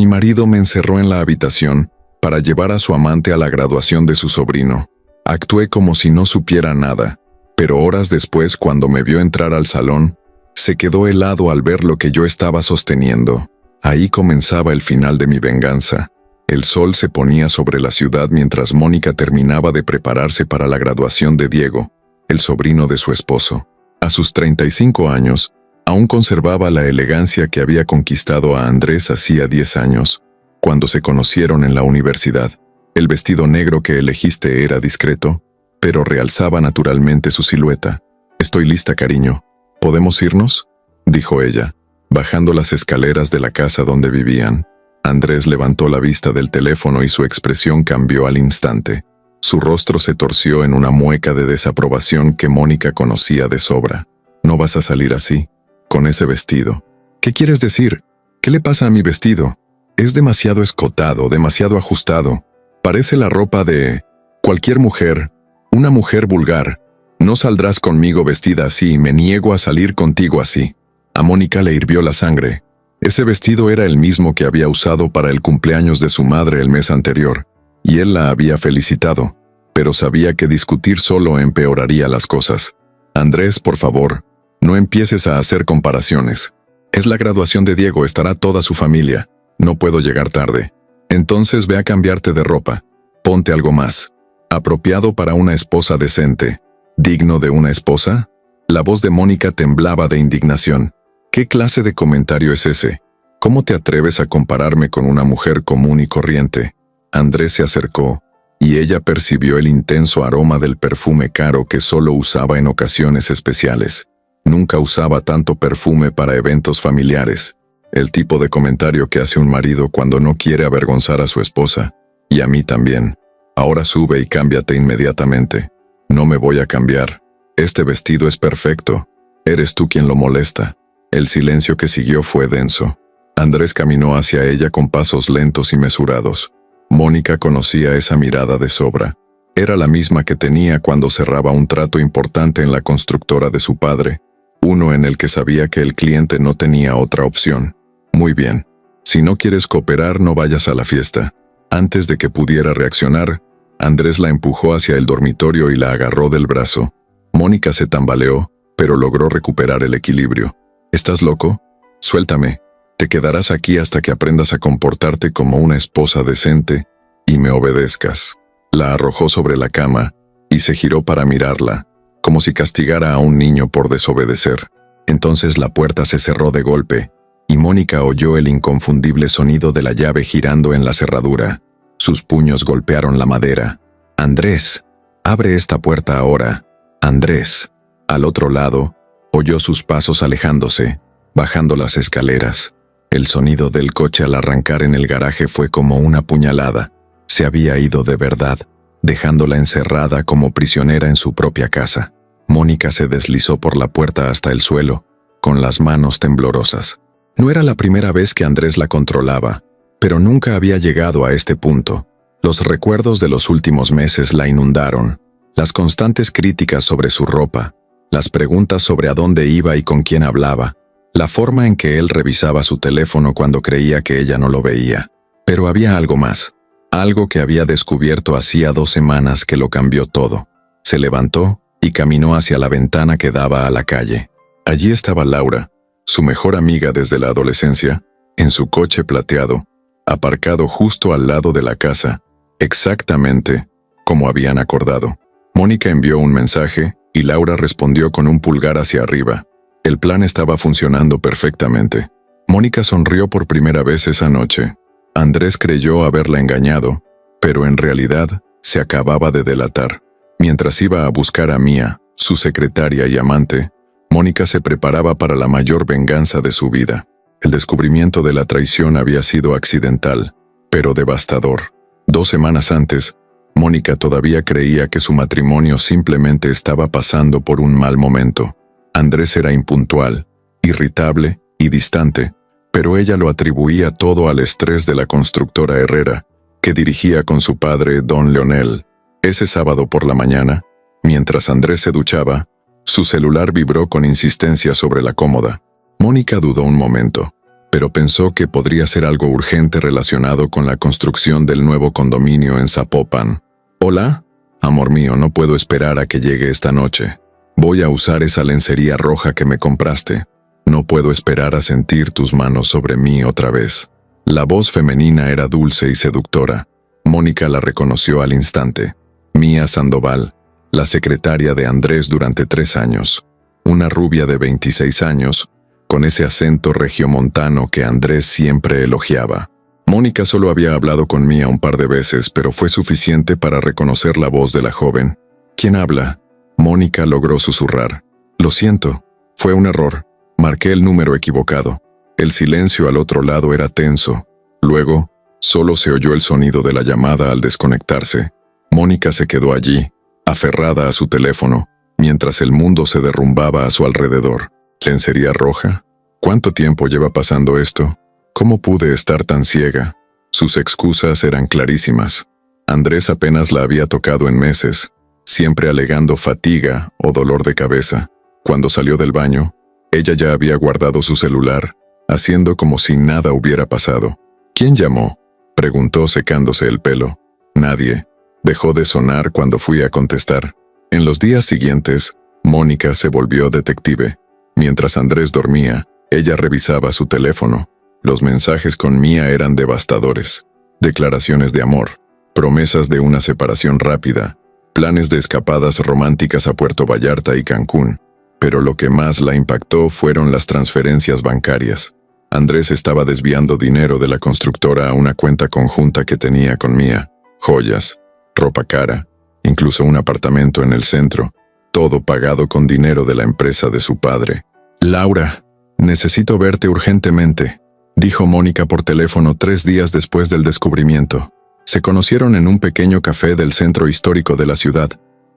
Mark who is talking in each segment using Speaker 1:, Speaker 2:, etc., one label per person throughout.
Speaker 1: Mi marido me encerró en la habitación para llevar a su amante a la graduación de su sobrino. Actué como si no supiera nada, pero horas después, cuando me vio entrar al salón, se quedó helado al ver lo que yo estaba sosteniendo. Ahí comenzaba el final de mi venganza. El sol se ponía sobre la ciudad mientras Mónica terminaba de prepararse para la graduación de Diego, el sobrino de su esposo. A sus 35 años, aún conservaba la elegancia que había conquistado a Andrés hacía 10 años, cuando se conocieron en la universidad. El vestido negro que elegiste era discreto, pero realzaba naturalmente su silueta. «Estoy lista, cariño. ¿Podemos irnos?», dijo ella, bajando las escaleras de la casa donde vivían. Andrés levantó la vista del teléfono y su expresión cambió al instante. Su rostro se torció en una mueca de desaprobación que Mónica conocía de sobra. «No vas a salir así, con ese vestido». «¿Qué quieres decir? ¿Qué le pasa a mi vestido? Es demasiado escotado, demasiado ajustado. Parece la ropa de cualquier mujer, una mujer vulgar. No saldrás conmigo vestida así, me niego a salir contigo así». A Mónica le hirvió la sangre. Ese vestido era el mismo que había usado para el cumpleaños de su madre el mes anterior, y él la había felicitado, pero sabía que discutir solo empeoraría las cosas. «Andrés, por favor, no empieces a hacer comparaciones. Es la graduación de Diego, estará toda su familia. No puedo llegar tarde. Entonces ve a cambiarte de ropa. Ponte algo más apropiado para una esposa decente. ¿Digno de una esposa?». La voz de Mónica temblaba de indignación. «¿Qué clase de comentario es ese? ¿Cómo te atreves a compararme con una mujer común y corriente?». Andrés se acercó, y ella percibió el intenso aroma del perfume caro que solo usaba en ocasiones especiales. Nunca usaba tanto perfume para eventos familiares. El tipo de comentario que hace un marido cuando no quiere avergonzar a su esposa. Y a mí también. «Ahora sube y cámbiate inmediatamente». «No me voy a cambiar. Este vestido es perfecto. Eres tú quien lo molesta». El silencio que siguió fue denso. Andrés caminó hacia ella con pasos lentos y mesurados. Mónica conocía esa mirada de sobra. Era la misma que tenía cuando cerraba un trato importante en la constructora de su padre, uno en el que sabía que el cliente no tenía otra opción. «Muy bien. Si no quieres cooperar, no vayas a la fiesta». Antes de que pudiera reaccionar, Andrés la empujó hacia el dormitorio y la agarró del brazo. Mónica se tambaleó, pero logró recuperar el equilibrio. «¿Estás loco? Suéltame. Te quedarás aquí hasta que aprendas a comportarte como una esposa decente y me obedezcas». La arrojó sobre la cama y se giró para mirarla, como si castigara a un niño por desobedecer. Entonces la puerta se cerró de golpe, y Mónica oyó el inconfundible sonido de la llave girando en la cerradura. Sus puños golpearon la madera. «Andrés, abre esta puerta ahora. Andrés». Al otro lado, oyó sus pasos alejándose, bajando las escaleras. El sonido del coche al arrancar en el garaje fue como una puñalada. Se había ido de verdad, dejándola encerrada como prisionera en su propia casa. Mónica se deslizó por la puerta hasta el suelo, con las manos temblorosas. No era la primera vez que Andrés la controlaba, pero nunca había llegado a este punto. Los recuerdos de los últimos meses la inundaron. Las constantes críticas sobre su ropa, las preguntas sobre a dónde iba y con quién hablaba, la forma en que él revisaba su teléfono cuando creía que ella no lo veía. Pero había algo más, algo que había descubierto hacía 2 semanas que lo cambió todo. Se levantó y caminó hacia la ventana que daba a la calle. Allí estaba Laura, su mejor amiga desde la adolescencia, en su coche plateado, aparcado justo al lado de la casa, exactamente como habían acordado. Mónica envió un mensaje y Laura respondió con un pulgar hacia arriba. El plan estaba funcionando perfectamente. Mónica sonrió por primera vez esa noche. Andrés creyó haberla engañado, pero en realidad se acababa de delatar. Mientras iba a buscar a Mía, su secretaria y amante, Mónica se preparaba para la mayor venganza de su vida. El descubrimiento de la traición había sido accidental, pero devastador. 2 semanas antes, Mónica todavía creía que su matrimonio simplemente estaba pasando por un mal momento. Andrés era impuntual, irritable y distante, pero ella lo atribuía todo al estrés de la constructora Herrera, que dirigía con su padre, don Leonel. Ese sábado por la mañana, mientras Andrés se duchaba, su celular vibró con insistencia sobre la cómoda. Mónica dudó un momento. pero pensó que podría ser algo urgente relacionado con la construcción del nuevo condominio en Zapopan. «Hola, amor mío, no puedo esperar a que llegue esta noche. Voy a usar esa lencería roja que me compraste. No puedo esperar a sentir tus manos sobre mí otra vez». La voz femenina era dulce y seductora. Mónica la reconoció al instante. Mía Sandoval, la secretaria de Andrés durante 3 años. Una rubia de 26 años, con ese acento regiomontano que Andrés siempre elogiaba. Mónica solo había hablado con Mía un par de veces, pero fue suficiente para reconocer la voz de la joven. «¿Quién habla?». Mónica logró susurrar. «Lo siento, fue un error. Marqué el número equivocado». El silencio al otro lado era tenso. Luego, solo se oyó el sonido de la llamada al desconectarse. Mónica se quedó allí, aferrada a su teléfono, mientras el mundo se derrumbaba a su alrededor. ¿Lencería roja? ¿Cuánto tiempo lleva pasando esto? ¿Cómo pude estar tan ciega? Sus excusas eran clarísimas. Andrés apenas la había tocado en meses, siempre alegando fatiga o dolor de cabeza. Cuando salió del baño, ella ya había guardado su celular, haciendo como si nada hubiera pasado. «¿Quién llamó?», preguntó secándose el pelo. «Nadie». Dejó de sonar cuando fui a contestar. En los días siguientes, Mónica se volvió detective. Mientras Andrés dormía, ella revisaba su teléfono. Los mensajes con Mía eran devastadores. Declaraciones de amor, promesas de una separación rápida, planes de escapadas románticas a Puerto Vallarta y Cancún. Pero lo que más la impactó fueron las transferencias bancarias. Andrés estaba desviando dinero de la constructora a una cuenta conjunta que tenía con Mía. Joyas, ropa cara, incluso un apartamento en el centro, todo pagado con dinero de la empresa de su padre. «Laura, necesito verte urgentemente», dijo Mónica por teléfono 3 días después del descubrimiento. Se conocieron en un pequeño café del centro histórico de la ciudad,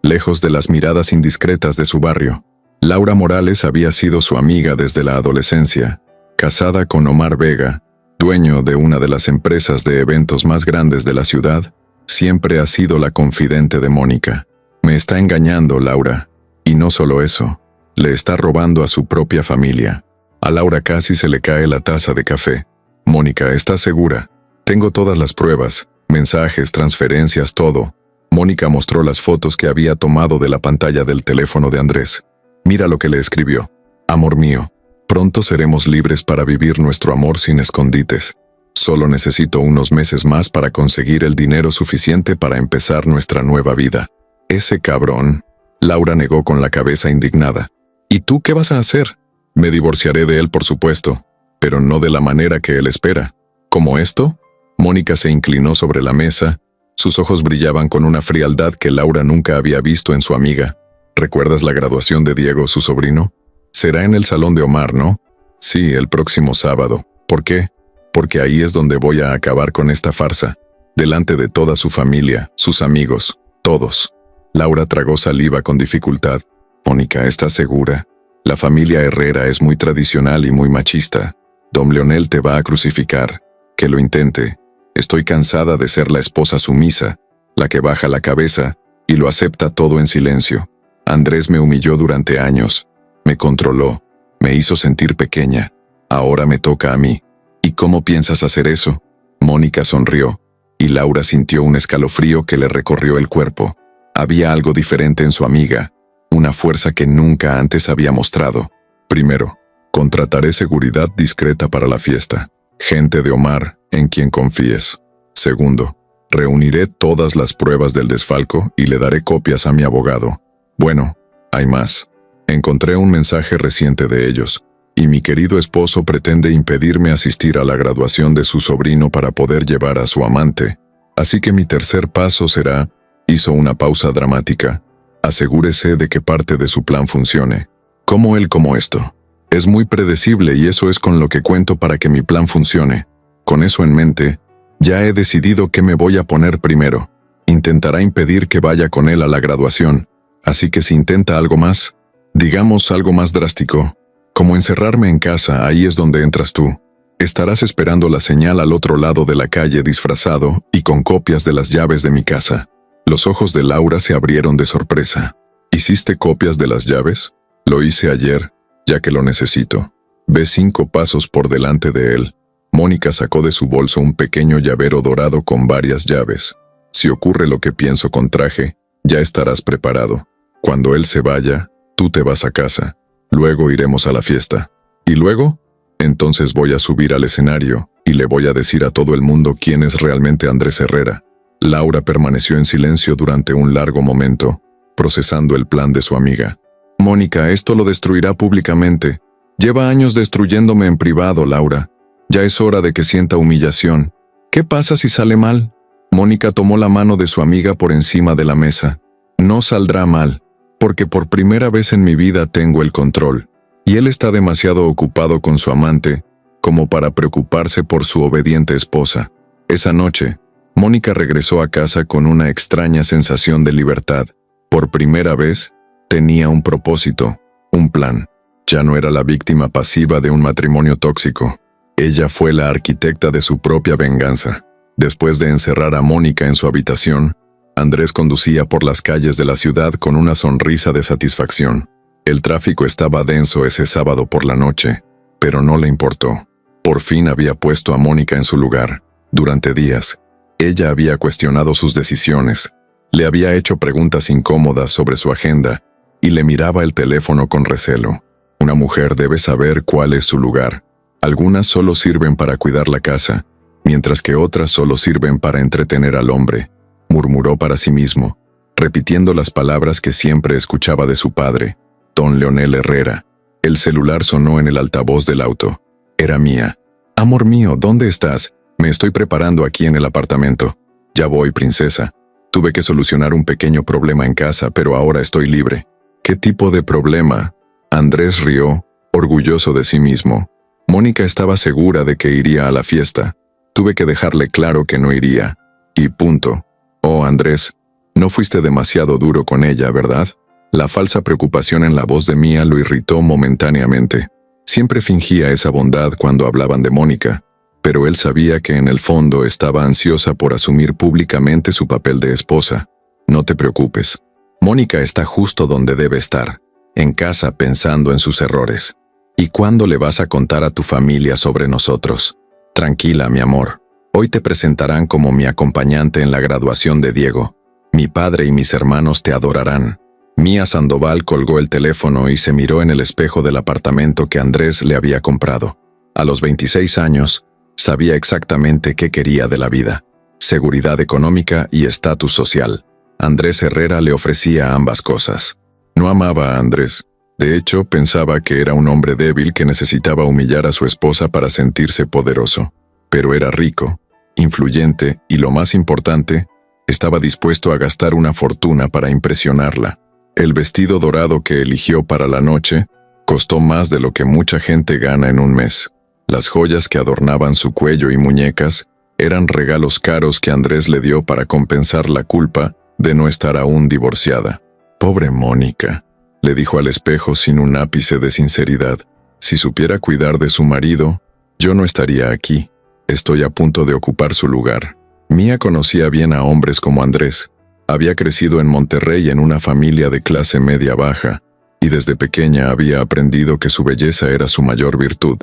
Speaker 1: lejos de las miradas indiscretas de su barrio. Laura Morales había sido su amiga desde la adolescencia, casada con Omar Vega, dueño de una de las empresas de eventos más grandes de la ciudad. Siempre ha sido la confidente de Mónica. «Me está engañando, Laura. Y no solo eso, le está robando a su propia familia». A Laura casi se le cae la taza de café. «Mónica, ¿estás segura? Tengo todas las pruebas, mensajes, transferencias, todo». Mónica mostró las fotos que había tomado de la pantalla del teléfono de Andrés. Mira lo que le escribió. «Amor mío, pronto seremos libres para vivir nuestro amor sin escondites. Solo necesito unos meses más para conseguir el dinero suficiente para empezar nuestra nueva vida». «Ese cabrón». Laura negó con la cabeza indignada. «¿Y tú qué vas a hacer?». «Me divorciaré de él, por supuesto, pero no de la manera que él espera». «¿Cómo esto?». Mónica se inclinó sobre la mesa. Sus ojos brillaban con una frialdad que Laura nunca había visto en su amiga. «¿Recuerdas la graduación de Diego, su sobrino? Será en el salón de Omar, ¿no?». «Sí, el próximo sábado». «¿Por qué?». «Porque ahí es donde voy a acabar con esta farsa. Delante de toda su familia, sus amigos, todos». Laura tragó saliva con dificultad. «Mónica, ¿estás segura? La familia Herrera es muy tradicional y muy machista. Don Leonel te va a crucificar. Que lo intente. Estoy cansada de ser la esposa sumisa, la que baja la cabeza y lo acepta todo en silencio. Andrés me humilló durante años. Me controló. Me hizo sentir pequeña. Ahora me toca a mí. ¿Y cómo piensas hacer eso?». Mónica sonrió, y Laura sintió un escalofrío que le recorrió el cuerpo. Había algo diferente en su amiga, una fuerza que nunca antes había mostrado. «Primero, contrataré seguridad discreta para la fiesta. Gente de Omar, en quien confíes. Segundo, reuniré todas las pruebas del desfalco y le daré copias a mi abogado. Bueno, hay más. Encontré un mensaje reciente de ellos, y mi querido esposo pretende impedirme asistir a la graduación de su sobrino para poder llevar a su amante. Así que mi tercer paso será», hizo una pausa dramática, «asegúrese de que parte de su plan funcione. ¿Cómo él como esto? Es muy predecible y eso es con lo que cuento para que mi plan funcione. Con eso en mente, ya he decidido qué me voy a poner primero. Intentará impedir que vaya con él a la graduación, así que si intenta algo más, digamos algo más drástico, como encerrarme en casa, ahí es donde entras tú. Estarás esperando la señal al otro lado de la calle disfrazado y con copias de las llaves de mi casa». Los ojos de Laura se abrieron de sorpresa. «¿Hiciste copias de las llaves?». «Lo hice ayer, ya que lo necesito». Ve 5 pasos por delante de él. Mónica sacó de su bolso un pequeño llavero dorado con varias llaves. Si ocurre lo que pienso con traje, ya estarás preparado. Cuando él se vaya, tú te vas a casa. Luego iremos a la fiesta. ¿Y luego? Entonces voy a subir al escenario y le voy a decir a todo el mundo quién es realmente Andrés Herrera. Laura permaneció en silencio durante un largo momento, procesando el plan de su amiga. Mónica, esto lo destruirá públicamente. Lleva años destruyéndome en privado, Laura. Ya es hora de que sienta humillación. ¿Qué pasa si sale mal? Mónica tomó la mano de su amiga por encima de la mesa. No saldrá mal, porque por primera vez en mi vida tengo el control, y él está demasiado ocupado con su amante como para preocuparse por su obediente esposa. Esa noche, Mónica regresó a casa con una extraña sensación de libertad. Por primera vez, tenía un propósito, un plan. Ya no era la víctima pasiva de un matrimonio tóxico. Ella fue la arquitecta de su propia venganza. Después de encerrar a Mónica en su habitación, Andrés conducía por las calles de la ciudad con una sonrisa de satisfacción. El tráfico estaba denso ese sábado por la noche, pero no le importó. Por fin había puesto a Mónica en su lugar. Durante días, ella había cuestionado sus decisiones, le había hecho preguntas incómodas sobre su agenda y le miraba el teléfono con recelo. Una mujer debe saber cuál es su lugar. Algunas solo sirven para cuidar la casa, mientras que otras solo sirven para entretener al hombre, murmuró para sí mismo, repitiendo las palabras que siempre escuchaba de su padre, don Leonel Herrera. El celular sonó en el altavoz del auto. Era Mía. Amor mío, ¿dónde estás? Me estoy preparando aquí en el apartamento. Ya voy, princesa. Tuve que solucionar un pequeño problema en casa, pero ahora estoy libre. ¿Qué tipo de problema? Andrés rió, orgulloso de sí mismo. Mónica estaba segura de que iría a la fiesta. Tuve que dejarle claro que no iría. Y punto. Oh, Andrés, no fuiste demasiado duro con ella, ¿verdad? La falsa preocupación en la voz de Mía lo irritó momentáneamente. Siempre fingía esa bondad cuando hablaban de Mónica, pero él sabía que en el fondo estaba ansiosa por asumir públicamente su papel de esposa. No te preocupes. Mónica está justo donde debe estar, en casa pensando en sus errores. ¿Y cuándo le vas a contar a tu familia sobre nosotros? Tranquila, mi amor. Hoy te presentarán como mi acompañante en la graduación de Diego. Mi padre y mis hermanos te adorarán. Mía Sandoval colgó el teléfono y se miró en el espejo del apartamento que Andrés le había comprado. A los 26 años, sabía exactamente qué quería de la vida: seguridad económica y estatus social. Andrés Herrera le ofrecía ambas cosas. No amaba a Andrés. De hecho, pensaba que era un hombre débil que necesitaba humillar a su esposa para sentirse poderoso. Pero era rico, influyente y, lo más importante, estaba dispuesto a gastar una fortuna para impresionarla. El vestido dorado que eligió para la noche costó más de lo que mucha gente gana en un mes. Las joyas que adornaban su cuello y muñecas eran regalos caros que Andrés le dio para compensar la culpa de no estar aún divorciada. Pobre Mónica, le dijo al espejo sin un ápice de sinceridad. Si supiera cuidar de su marido, yo no estaría aquí. Estoy a punto de ocupar su lugar. Mía conocía bien a hombres como Andrés. Había crecido en Monterrey en una familia de clase media-baja, y desde pequeña había aprendido que su belleza era su mayor virtud.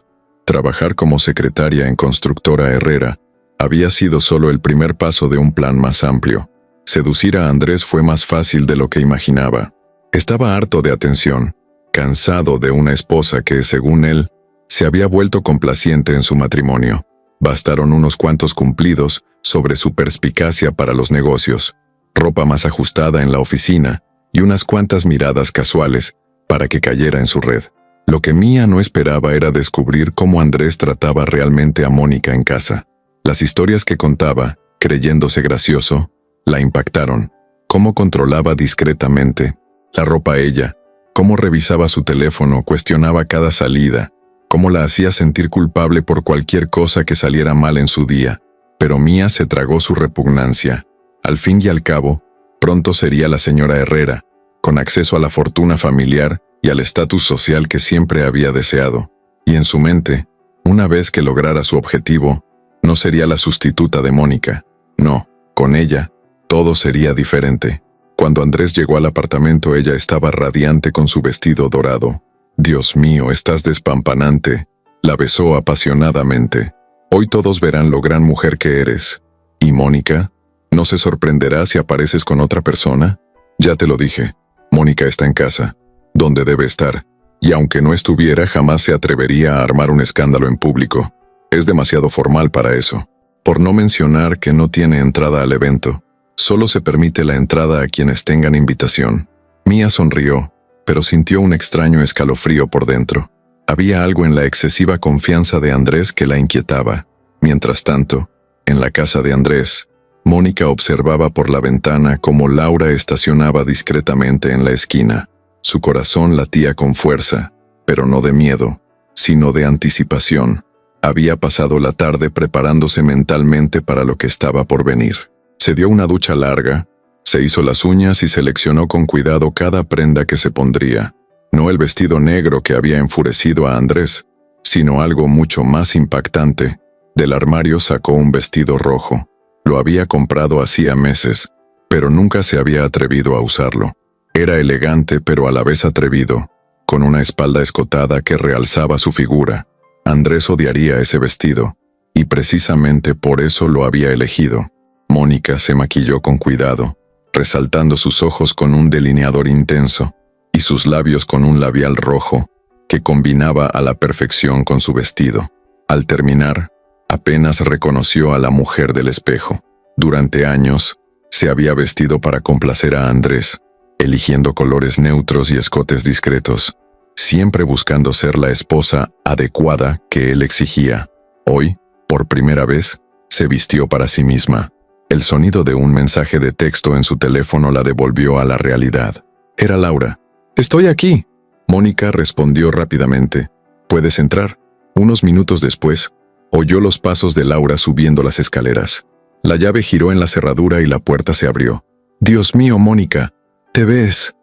Speaker 1: Trabajar como secretaria en Constructora Herrera había sido solo el primer paso de un plan más amplio. Seducir a Andrés fue más fácil de lo que imaginaba. Estaba harto de atención, cansado de una esposa que, según él, se había vuelto complaciente en su matrimonio. Bastaron unos cuantos cumplidos sobre su perspicacia para los negocios, ropa más ajustada en la oficina y unas cuantas miradas casuales para que cayera en su red. Lo que Mía no esperaba era descubrir cómo Andrés trataba realmente a Mónica en casa. Las historias que contaba, creyéndose gracioso, la impactaron. Cómo controlaba discretamente la ropa ella, cómo revisaba su teléfono, cuestionaba cada salida, cómo la hacía sentir culpable por cualquier cosa que saliera mal en su día. Pero Mía se tragó su repugnancia. Al fin y al cabo, pronto sería la señora Herrera, con acceso a la fortuna familiar y al estatus social que siempre había deseado. Y en su mente, una vez que lograra su objetivo, no sería la sustituta de Mónica. No, con ella, todo sería diferente. Cuando Andrés llegó al apartamento, ella estaba radiante con su vestido dorado. «Dios mío, estás despampanante», La besó apasionadamente. Hoy todos verán lo gran mujer que eres. ¿Y Mónica? ¿No se sorprenderá si apareces con otra persona? Ya te lo dije. Mónica está en casa, donde debe estar, y aunque no estuviera, jamás se atrevería a armar un escándalo en público. Es demasiado formal para eso. Por no mencionar que no tiene entrada al evento. Solo se permite la entrada a quienes tengan invitación. Mía sonrió, pero sintió un extraño escalofrío por dentro. Había algo en la excesiva confianza de Andrés que la inquietaba. Mientras tanto, en la casa de Andrés, Mónica observaba por la ventana cómo Laura estacionaba discretamente en la esquina. Su corazón latía con fuerza, pero no de miedo, sino de anticipación. Había pasado la tarde preparándose mentalmente para lo que estaba por venir. Se dio una ducha larga, se hizo las uñas y seleccionó con cuidado cada prenda que se pondría. No el vestido negro que había enfurecido a Andrés, sino algo mucho más impactante. Del armario sacó un vestido rojo. Lo había comprado hacía meses, pero nunca se había atrevido a usarlo. Era elegante pero a la vez atrevido, con una espalda escotada que realzaba su figura. Andrés odiaría ese vestido, y precisamente por eso lo había elegido. Mónica se maquilló con cuidado, resaltando sus ojos con un delineador intenso, y sus labios con un labial rojo, que combinaba a la perfección con su vestido. Al terminar, apenas reconoció a la mujer del espejo. Durante años, se había vestido para complacer a Andrés, eligiendo colores neutros y escotes discretos, siempre buscando ser la esposa adecuada que él exigía. Hoy, por primera vez, se vistió para sí misma. El sonido de un mensaje de texto en su teléfono la devolvió a la realidad. Era Laura. «Estoy aquí». Mónica respondió rápidamente. «¿Puedes entrar?». Unos minutos después, oyó los pasos de Laura subiendo las escaleras. La llave giró en la cerradura y la puerta se abrió. «Dios mío, Mónica, te ves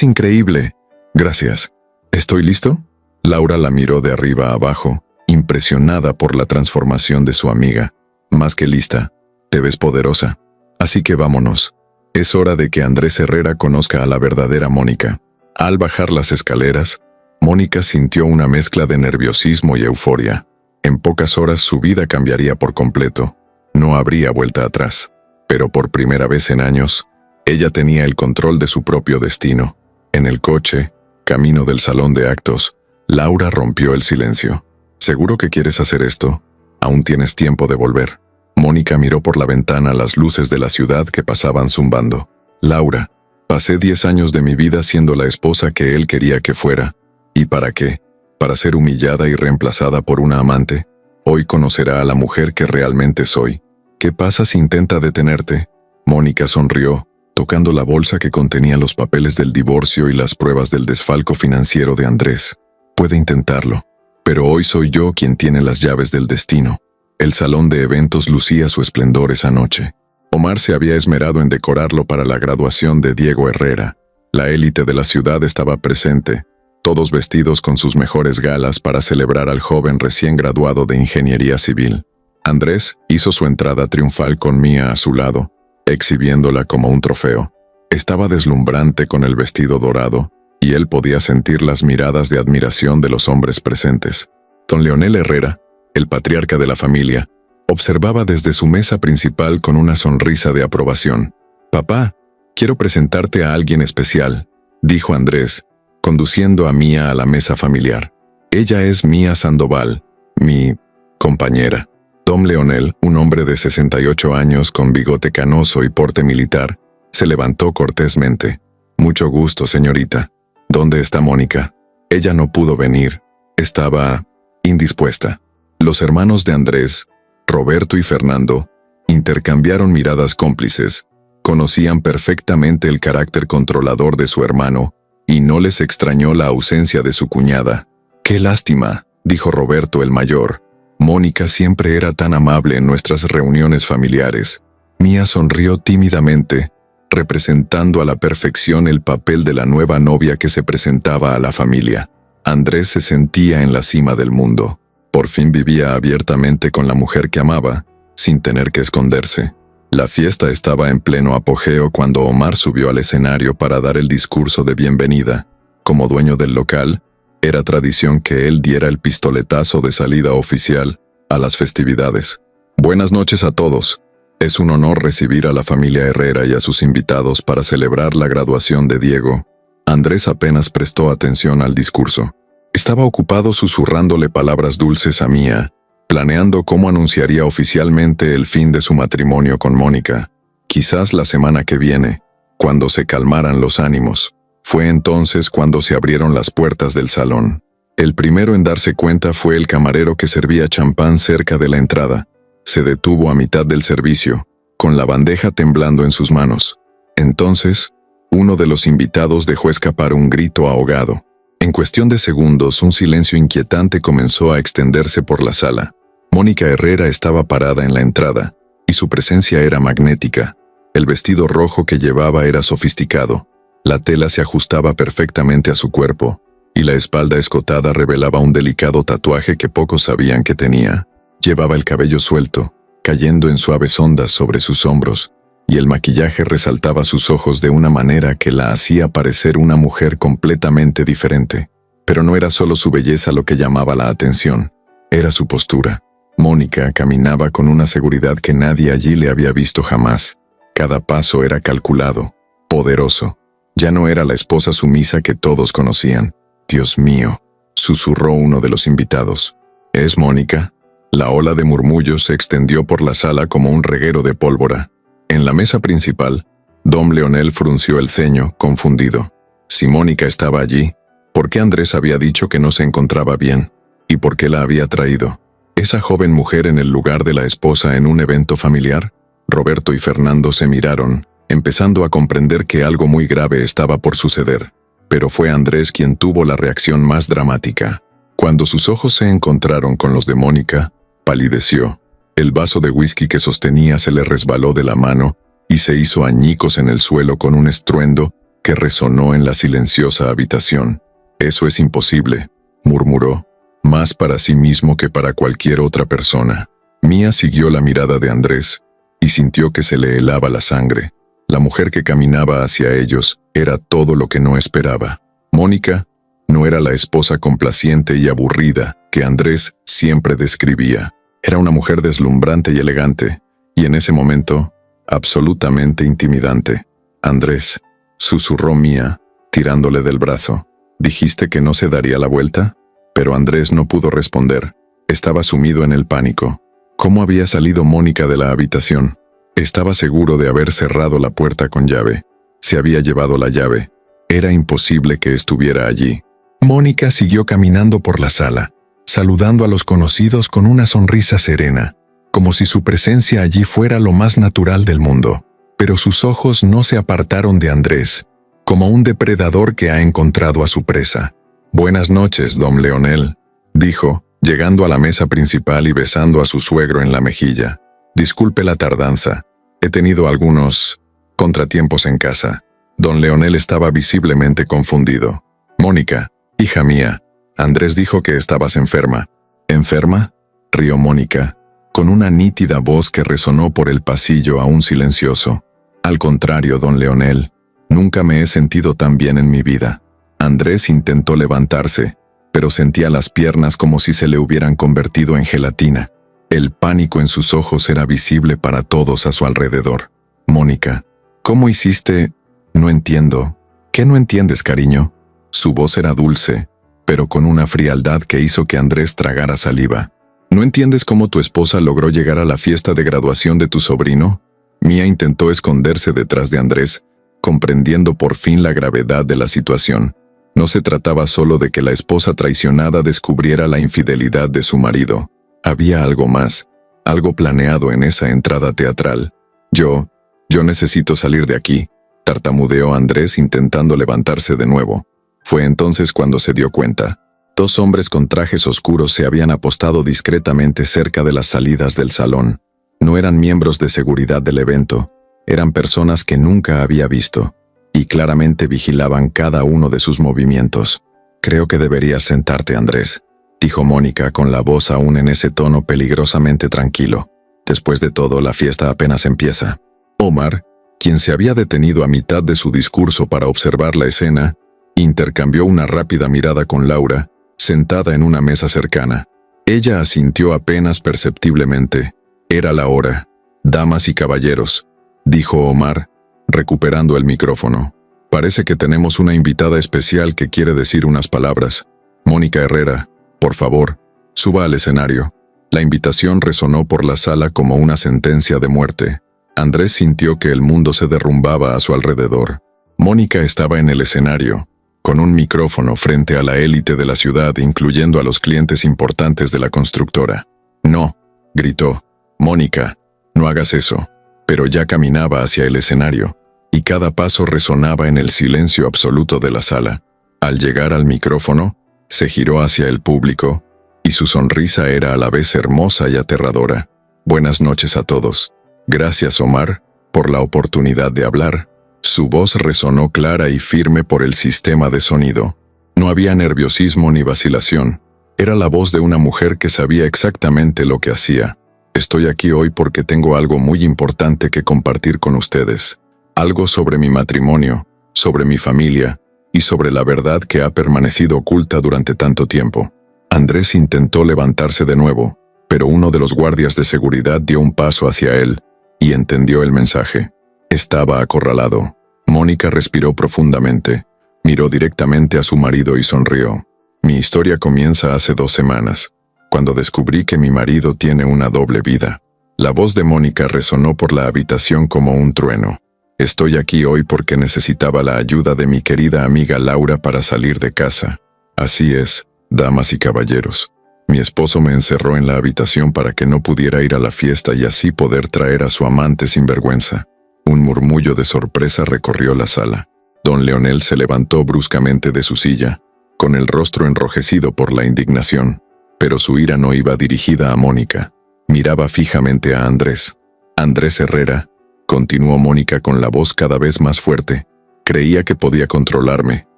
Speaker 1: increíble». «Gracias. ¿Estoy listo?». Laura la miró de arriba a abajo, impresionada por la transformación de su amiga. «Más que lista. Te ves poderosa. Así que vámonos. Es hora de que Andrés Herrera conozca a la verdadera Mónica». Al bajar las escaleras, Mónica sintió una mezcla de nerviosismo y euforia. En pocas horas su vida cambiaría por completo. No habría vuelta atrás. Pero por primera vez en años, ella tenía el control de su propio destino. En el coche, camino del salón de actos, Laura rompió el silencio. «¿Seguro que quieres hacer esto? Aún tienes tiempo de volver». Mónica miró por la ventana las luces de la ciudad que pasaban zumbando. «Laura, pasé 10 años de mi vida siendo la esposa que él quería que fuera. ¿Y para qué? ¿Para ser humillada y reemplazada por una amante? Hoy conocerá a la mujer que realmente soy. ¿Qué pasa si intenta detenerte?». Mónica sonrió, tocando la bolsa que contenía los papeles del divorcio y las pruebas del desfalco financiero de Andrés. «Puede intentarlo, pero hoy soy yo quien tiene las llaves del destino». El salón de eventos lucía su esplendor esa noche. Omar se había esmerado en decorarlo para la graduación de Diego Herrera. La élite de la ciudad estaba presente, todos vestidos con sus mejores galas para celebrar al joven recién graduado de Ingeniería Civil. Andrés hizo su entrada triunfal con Mía a su lado, exhibiéndola como un trofeo. Estaba deslumbrante con el vestido dorado, y él podía sentir las miradas de admiración de los hombres presentes. Don Leonel Herrera, el patriarca de la familia, observaba desde su mesa principal con una sonrisa de aprobación. «Papá, quiero presentarte a alguien especial», dijo Andrés, conduciendo a Mía a la mesa familiar. «Ella es Mía Sandoval, mi compañera». Don Leonel, un hombre de 68 años con bigote canoso y porte militar, se levantó cortésmente. «Mucho gusto, señorita. ¿Dónde está Mónica?». Ella no pudo venir. Estaba indispuesta. Los hermanos de Andrés, Roberto y Fernando, intercambiaron miradas cómplices. Conocían perfectamente el carácter controlador de su hermano, y no les extrañó la ausencia de su cuñada. «Qué lástima», dijo Roberto el mayor. «Mónica siempre era tan amable en nuestras reuniones familiares». Mía sonrió tímidamente, representando a la perfección el papel de la nueva novia que se presentaba a la familia. Andrés se sentía en la cima del mundo. Por fin vivía abiertamente con la mujer que amaba, sin tener que esconderse. La fiesta estaba en pleno apogeo cuando Omar subió al escenario para dar el discurso de bienvenida. Como dueño del local, Era tradición que él diera el pistoletazo de salida oficial a las festividades. Buenas noches a todos. Es un honor recibir a la familia Herrera y a sus invitados para celebrar la graduación de Diego. Andrés apenas prestó atención al discurso. Estaba ocupado susurrándole palabras dulces a Mía, planeando cómo anunciaría oficialmente el fin de su matrimonio con Mónica. Quizás la semana que viene, cuando se calmaran los ánimos. Fue entonces cuando se abrieron las puertas del salón. El primero en darse cuenta fue el camarero que servía champán cerca de la entrada. Se detuvo a mitad del servicio, con la bandeja temblando en sus manos. Entonces, uno de los invitados dejó escapar un grito ahogado. En cuestión de segundos, un silencio inquietante comenzó a extenderse por la sala. Mónica Herrera estaba parada en la entrada, y su presencia era magnética. El vestido rojo que llevaba era sofisticado. La tela se ajustaba perfectamente a su cuerpo, y la espalda escotada revelaba un delicado tatuaje que pocos sabían que tenía. Llevaba el cabello suelto, cayendo en suaves ondas sobre sus hombros, y el maquillaje resaltaba sus ojos de una manera que la hacía parecer una mujer completamente diferente. Pero no era solo su belleza lo que llamaba la atención, era su postura. Mónica caminaba con una seguridad que nadie allí le había visto jamás. Cada paso era calculado, poderoso. Ya no era la esposa sumisa que todos conocían. «Dios mío», susurró uno de los invitados. «¿Es Mónica?» La ola de murmullos se extendió por la sala como un reguero de pólvora. En la mesa principal, don Leonel frunció el ceño, confundido. Si Mónica estaba allí, ¿por qué Andrés había dicho que no se encontraba bien? ¿Y por qué la había traído? ¿Esa joven mujer en el lugar de la esposa en un evento familiar? Roberto y Fernando se miraron, empezando a comprender que algo muy grave estaba por suceder. Pero fue Andrés quien tuvo la reacción más dramática. Cuando sus ojos se encontraron con los de Mónica, palideció. El vaso de whisky que sostenía se le resbaló de la mano y se hizo añicos en el suelo con un estruendo que resonó en la silenciosa habitación. «Eso es imposible», murmuró, más para sí mismo que para cualquier otra persona. Mía siguió la mirada de Andrés y sintió que se le helaba la sangre. La mujer que caminaba hacia ellos era todo lo que no esperaba. Mónica no era la esposa complaciente y aburrida que Andrés siempre describía. Era una mujer deslumbrante y elegante, y en ese momento, absolutamente intimidante. «Andrés», susurró Mía, tirándole del brazo. «¿Dijiste que no se daría la vuelta?» Pero Andrés no pudo responder. Estaba sumido en el pánico. ¿Cómo había salido Mónica de la habitación? Estaba seguro de haber cerrado la puerta con llave. Se había llevado la llave. Era imposible que estuviera allí. Mónica siguió caminando por la sala, saludando a los conocidos con una sonrisa serena, como si su presencia allí fuera lo más natural del mundo. Pero sus ojos no se apartaron de Andrés, como un depredador que ha encontrado a su presa. «Buenas noches, don Leonel», dijo, llegando a la mesa principal y besando a su suegro en la mejilla. «Disculpe la tardanza. He tenido algunos contratiempos en casa». Don Leonel estaba visiblemente confundido. «Mónica, hija mía, Andrés dijo que estabas enferma». «¿Enferma?», rió Mónica, con una nítida voz que resonó por el pasillo aún silencioso. «Al contrario, don Leonel, nunca me he sentido tan bien en mi vida». Andrés intentó levantarse, pero sentía las piernas como si se le hubieran convertido en gelatina. El pánico en sus ojos era visible para todos a su alrededor. «Mónica, ¿cómo hiciste? No entiendo». «¿Qué no entiendes, cariño?». Su voz era dulce, pero con una frialdad que hizo que Andrés tragara saliva. «¿No entiendes cómo tu esposa logró llegar a la fiesta de graduación de tu sobrino?». Mía intentó esconderse detrás de Andrés, comprendiendo por fin la gravedad de la situación. No se trataba solo de que la esposa traicionada descubriera la infidelidad de su marido. Había algo más, algo planeado en esa entrada teatral. Yo necesito salir de aquí», tartamudeó Andrés intentando levantarse de nuevo. Fue entonces cuando se dio cuenta. 2 hombres con trajes oscuros se habían apostado discretamente cerca de las salidas del salón. No eran miembros de seguridad del evento, eran personas que nunca había visto, y claramente vigilaban cada uno de sus movimientos. «Creo que deberías sentarte, Andrés», dijo Mónica con la voz aún en ese tono peligrosamente tranquilo. «Después de todo, la fiesta apenas empieza». Omar, quien se había detenido a mitad de su discurso para observar la escena, Intercambió una rápida mirada con Laura, sentada en una mesa cercana. Ella asintió apenas perceptiblemente. Era la hora. Damas y caballeros, dijo Omar, recuperando el micrófono. Parece que tenemos una invitada especial que quiere decir unas palabras. Mónica Herrera, por favor, suba al escenario. La invitación resonó por la sala como una sentencia de muerte. Andrés sintió que el mundo se derrumbaba a su alrededor. Mónica estaba en el escenario, con un micrófono frente a la élite de la ciudad, incluyendo a los clientes importantes de la constructora. «No», gritó. «Mónica, no hagas eso». Pero ya caminaba hacia el escenario, y cada paso resonaba en el silencio absoluto de la sala. Al llegar al micrófono, se giró hacia el público, y su sonrisa era a la vez hermosa y aterradora. «Buenas noches a todos. Gracias, Omar, por la oportunidad de hablar». Su voz resonó clara y firme por el sistema de sonido. No había nerviosismo ni vacilación. Era la voz de una mujer que sabía exactamente lo que hacía. «Estoy aquí hoy porque tengo algo muy importante que compartir con ustedes. Algo sobre mi matrimonio, sobre mi familia y sobre la verdad que ha permanecido oculta durante tanto tiempo». Andrés intentó levantarse de nuevo, pero uno de los guardias de seguridad dio un paso hacia él y entendió el mensaje. Estaba acorralado. Mónica respiró profundamente, miró directamente a su marido y sonrió. «Mi historia comienza hace 2 semanas, cuando descubrí que mi marido tiene una doble vida». La voz de Mónica resonó por la habitación como un trueno. «Estoy aquí hoy porque necesitaba la ayuda de mi querida amiga Laura para salir de casa. Así es, damas y caballeros. Mi esposo me encerró en la habitación para que no pudiera ir a la fiesta y así poder traer a su amante sin vergüenza». Un murmullo de sorpresa recorrió la sala. Don Leonel se levantó bruscamente de su silla, con el rostro enrojecido por la indignación. Pero su ira no iba dirigida a Mónica. Miraba fijamente a Andrés. «Andrés Herrera», continuó Mónica con la voz cada vez más fuerte. «Creía que podía controlarme,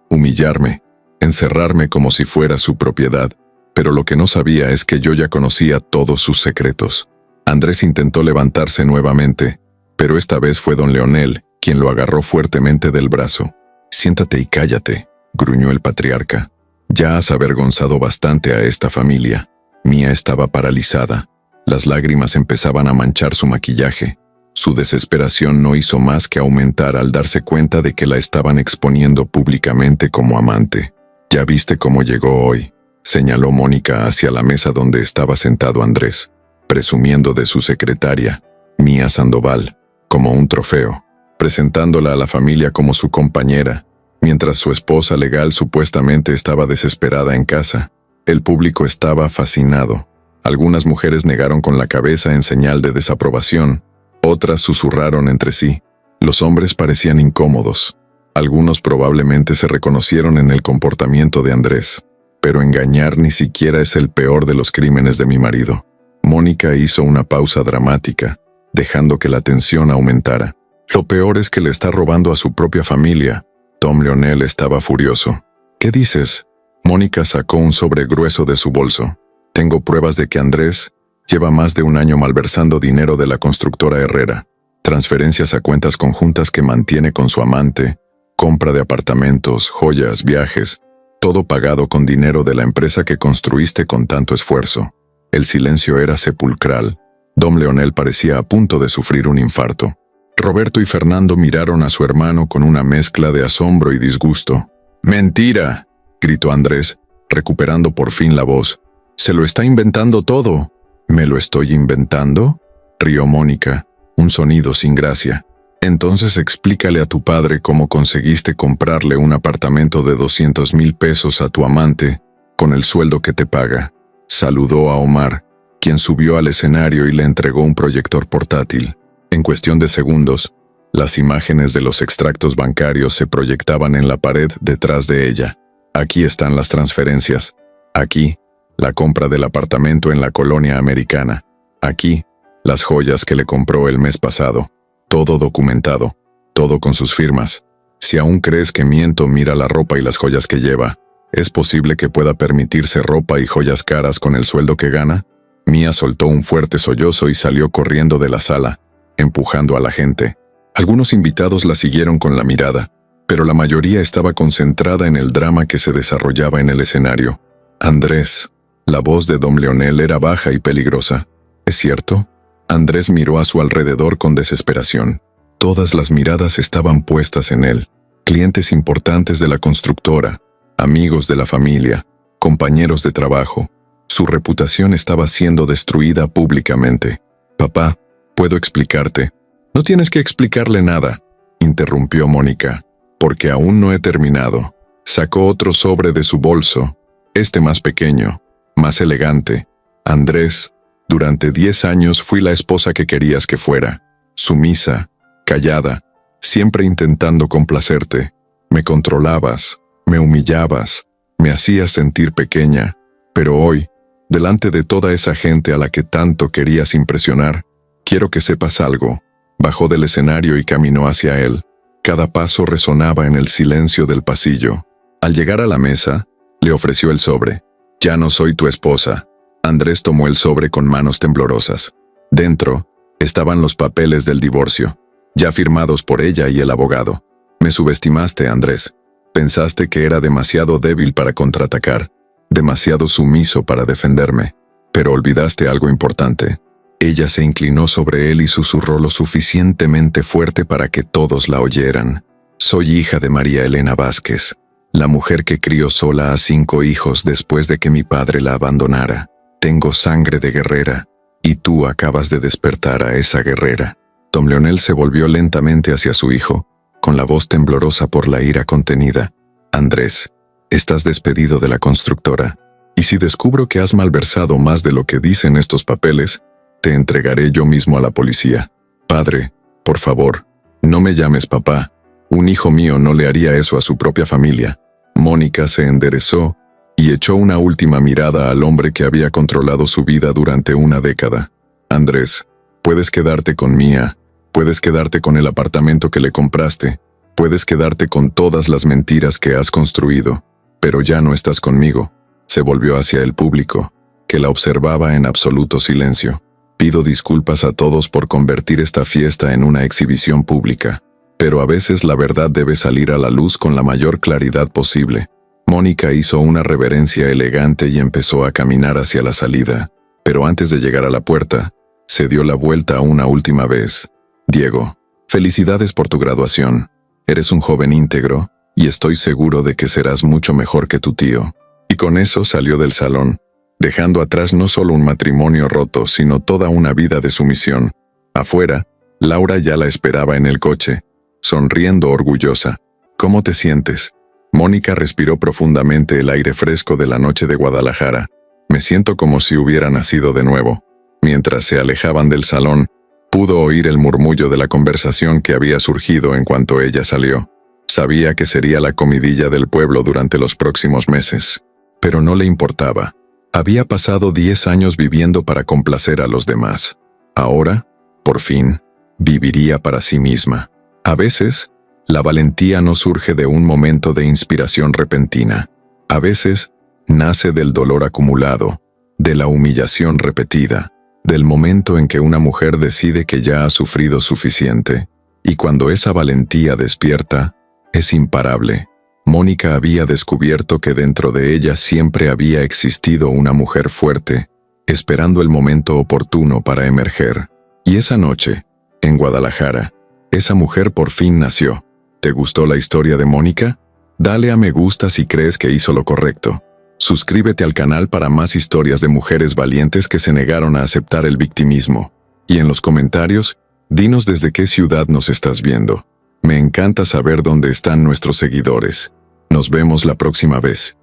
Speaker 1: humillarme, encerrarme como si fuera su propiedad, pero lo que no sabía es que yo ya conocía todos sus secretos». Andrés intentó levantarse nuevamente, pero esta vez fue don Leonel quien lo agarró fuertemente del brazo. «Siéntate y cállate», gruñó el patriarca. «Ya has avergonzado bastante a esta familia». Mía estaba paralizada. Las lágrimas empezaban a manchar su maquillaje. Su desesperación no hizo más que aumentar al darse cuenta de que la estaban exponiendo públicamente como amante. «Ya viste cómo llegó hoy», señaló Mónica hacia la mesa donde estaba sentado Andrés, presumiendo de su secretaria, Mía Sandoval, como un trofeo, presentándola a la familia como su compañera, mientras su esposa legal supuestamente estaba desesperada en casa. El público estaba fascinado. Algunas mujeres negaron con la cabeza en señal de desaprobación, otras susurraron entre sí. Los hombres parecían incómodos. Algunos probablemente se reconocieron en el comportamiento de Andrés. «Pero engañar ni siquiera es el peor de los crímenes de mi marido». Mónica hizo una pausa dramática, dejando que la tensión aumentara. «Lo peor es que le está robando a su propia familia». Don Leonel estaba furioso. «¿Qué dices?». Mónica sacó un sobre grueso de su bolso. «Tengo pruebas de que Andrés lleva más de 1 año malversando dinero de la constructora Herrera. Transferencias a cuentas conjuntas que mantiene con su amante, compra de apartamentos, joyas, viajes, todo pagado con dinero de la empresa que construiste con tanto esfuerzo». El silencio era sepulcral. Don Leonel parecía a punto de sufrir un infarto. Roberto y Fernando miraron a su hermano con una mezcla de asombro y disgusto. «¡Mentira!», gritó Andrés, recuperando por fin la voz. «Se lo está inventando todo». «¿Me lo estoy inventando?», rió Mónica, un sonido sin gracia. «Entonces explícale a tu padre cómo conseguiste comprarle un apartamento de 200,000 pesos a tu amante con el sueldo que te paga». Saludó a Omar, quien subió al escenario y le entregó un proyector portátil. En cuestión de segundos, las imágenes de los extractos bancarios se proyectaban en la pared detrás de ella. «Aquí están las transferencias. Aquí, la compra del apartamento en la colonia americana. Aquí, las joyas que le compró el mes pasado. Todo documentado, todo con sus firmas. Si aún crees que miento, mira la ropa y las joyas que lleva. ¿Es posible que pueda permitirse ropa y joyas caras con el sueldo que gana?». Mía soltó un fuerte sollozo y salió corriendo de la sala, empujando a la gente. Algunos invitados la siguieron con la mirada, pero la mayoría estaba concentrada en el drama que se desarrollaba en el escenario. Andrés. La voz de don Leonel era baja y peligrosa. ¿Es cierto? Andrés miró a su alrededor con desesperación. Todas las miradas estaban puestas en él. Clientes importantes de la constructora, amigos de la familia, compañeros de trabajo. Su reputación estaba siendo destruida públicamente. Papá, ¿puedo explicarte? No tienes que explicarle nada, interrumpió Mónica, porque aún no he terminado. Sacó otro sobre de su bolso, este más pequeño, más elegante. Andrés, durante 10 años fui la esposa que querías que fuera, sumisa, callada, siempre intentando complacerte. Me controlabas, me humillabas, me hacías sentir pequeña, pero hoy, delante de toda esa gente a la que tanto querías impresionar, quiero que sepas algo. Bajó del escenario y caminó hacia él. Cada paso resonaba en el silencio del pasillo. Al llegar a la mesa, le ofreció el sobre. Ya no soy tu esposa. Andrés tomó el sobre con manos temblorosas. Dentro, estaban los papeles del divorcio, ya firmados por ella y el abogado. Me subestimaste, Andrés. Pensaste que era demasiado débil para contraatacar, demasiado sumiso para defenderme, pero olvidaste algo importante. Ella se inclinó sobre él y susurró lo suficientemente fuerte para que todos la oyeran. Soy hija de María Elena Vázquez, la mujer que crió sola a 5 hijos después de que mi padre la abandonara. Tengo sangre de guerrera, y tú acabas de despertar a esa guerrera. Don Leonel se volvió lentamente hacia su hijo, con la voz temblorosa por la ira contenida. Andrés, estás despedido de la constructora, y si descubro que has malversado más de lo que dicen estos papeles, te entregaré yo mismo a la policía. Padre, por favor, no me llames papá. Un hijo mío no le haría eso a su propia familia. Mónica se enderezó y echó una última mirada al hombre que había controlado su vida durante una década. Andrés, puedes quedarte con Mía, puedes quedarte con el apartamento que le compraste, puedes quedarte con todas las mentiras que has construido, pero ya no estás conmigo. Se volvió hacia el público, que la observaba en absoluto silencio. Pido disculpas a todos por convertir esta fiesta en una exhibición pública, pero a veces la verdad debe salir a la luz con la mayor claridad posible. Mónica hizo una reverencia elegante y empezó a caminar hacia la salida, pero antes de llegar a la puerta, se dio la vuelta una última vez. Diego, felicidades por tu graduación. Eres un joven íntegro, y estoy seguro de que serás mucho mejor que tu tío. Y con eso salió del salón, dejando atrás no solo un matrimonio roto, sino toda una vida de sumisión. Afuera, Laura ya la esperaba en el coche, sonriendo orgullosa. ¿Cómo te sientes? Mónica respiró profundamente el aire fresco de la noche de Guadalajara. Me siento como si hubiera nacido de nuevo. Mientras se alejaban del salón, pudo oír el murmullo de la conversación que había surgido en cuanto ella salió. Sabía que sería la comidilla del pueblo durante los próximos meses, pero no le importaba. Había pasado 10 años viviendo para complacer a los demás. Ahora, por fin, viviría para sí misma. A veces, la valentía no surge de un momento de inspiración repentina. A veces, nace del dolor acumulado, de la humillación repetida, del momento en que una mujer decide que ya ha sufrido suficiente. Y cuando esa valentía despierta, es imparable. Mónica había descubierto que dentro de ella siempre había existido una mujer fuerte, esperando el momento oportuno para emerger. Y esa noche, en Guadalajara, esa mujer por fin nació. ¿Te gustó la historia de Mónica? Dale a me gusta si crees que hizo lo correcto. Suscríbete al canal para más historias de mujeres valientes que se negaron a aceptar el victimismo. Y en los comentarios, dinos desde qué ciudad nos estás viendo. Me encanta saber dónde están nuestros seguidores. Nos vemos la próxima vez.